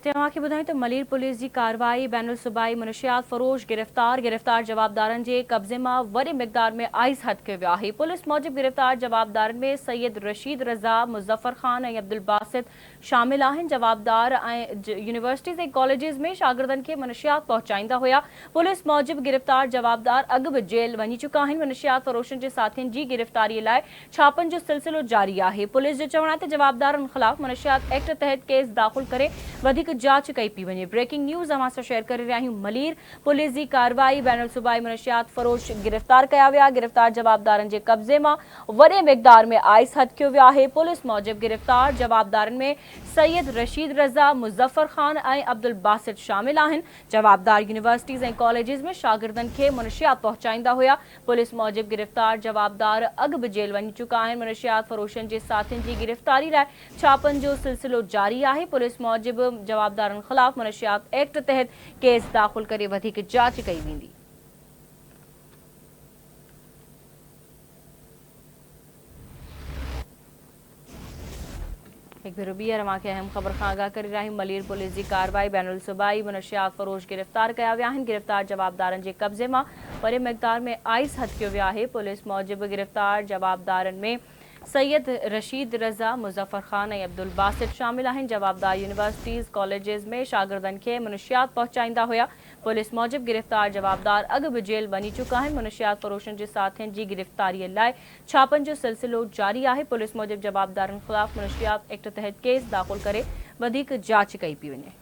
ॿुधायूं त मलीर पुलिस जी कार्रवाई बैनुल सूबाई मुनशियात फरोश गिरफ़्तार जवाबदारनि जे कब्ज़े मां वॾे मिक़दार में आइस हथ कयो वियो आहे। पुलिस मूजिब गिरफ़्तार जवाबदारनि में सैयद रशीद रज़ा, मुज़फ़र ख़ान ऐं अब्दुल बासित शामिल आहिनि। जवाबदार यूनिवर्सिटीज़ ऐं कॉलेजिस में शागिर्दनि खे मुनशियात पहुचाईंदा हुआ। पुलिस मूजिब गिरफ़्तार जवाबदार अॻु बि जेल वञी चुका आहिनि। मुनशियात फरोशनि जे साथियुनि जी गिरफ़्तारीअ लाइ छापनि जो सिलसिलो जारी आहे। पुलिस जो चवणु आहे त जवाबदारनि ख़िलाफ़ मुनशियात एक्ट तहत केस दाख़िल करे जांच कई पी वञे। ब्रेकिंग न्यूज़ अवां सां शेयर करे रहिया आहियूं। मलीर पुलिस जी कार्रवाई बैनुल सूबाई मुनशियात फरोश गिरफ़्तार कया विया। गिरफ़्तार जवाबदारनि जे कब्ज़े मां वॾे मिक़दार में आइस हथ कयो वियो आहे। पुलिस मूजिब गिरफ़्तार जवाबदारनि में सैयद रशीद रज़ा, मुज़फ़र ख़ान ऐं अब्दुल बासित शामिल आहिनि। जवाबदार यूनिवर्सिटीज़ ऐं कॉलेजिस में शागिर्दनि खे मुनशियात पहुचाईंदा हुआ। पुलिस मूजिब गिरफ़्तार जवाबदार अॻु बि जेल वञी चुका आहिनि। मुनशियात फरोशनि जे साथियुनि जी गिरफ़्तारी लाइ छापनि जो सिलसिलो जारी आहे। पुलिस मूजिब जवाबदारनि ख़िलाफ़ मुनशियात एक्ट तहत केस दाख़िल करे वधीक जांच कई वेंदी। एक भेरो ॿीहर अहम ख़बर खां आगाह करे रहिया आहियूं। मलीर पुलिस जी कार्रवाई बैनुल सूबाई मुनशियात फरोश गिरफ़्तार कया विया आहिनि। गिरफ़्तार जवाबदारनि जे कब्ज़े मां वॾे मिक़दार में आइस हथ कयो वियो आहे। पुलिस मूजिब गिरफ़्तार जवाबदारनि में सैयद रशीद रज़ा, मुज़फ़र ख़ान ऐं अब्दुल बासित शामिल आहिनि। जवाबदार यूनिवर्सिटीज़ कॉलेजिस में शागिर्दनि खे मुनशियात पहुचाईंदा हुआ। पुलिस मूजिब गिरफ़्तार जवाबदार अॻु बि जेल वञी चुका आहिनि। मुनशियात फरोशनि जे साथियुनि जी गिरफ़्तारीअ लाइ छापनि जो सिलसिलो जारी आहे। पुलिस मूजिब जवाबदारनि ख़िलाफ़ मुनशियात एक्ट तहत केस दाख़िल करे वधीक जांच कई पई वञे।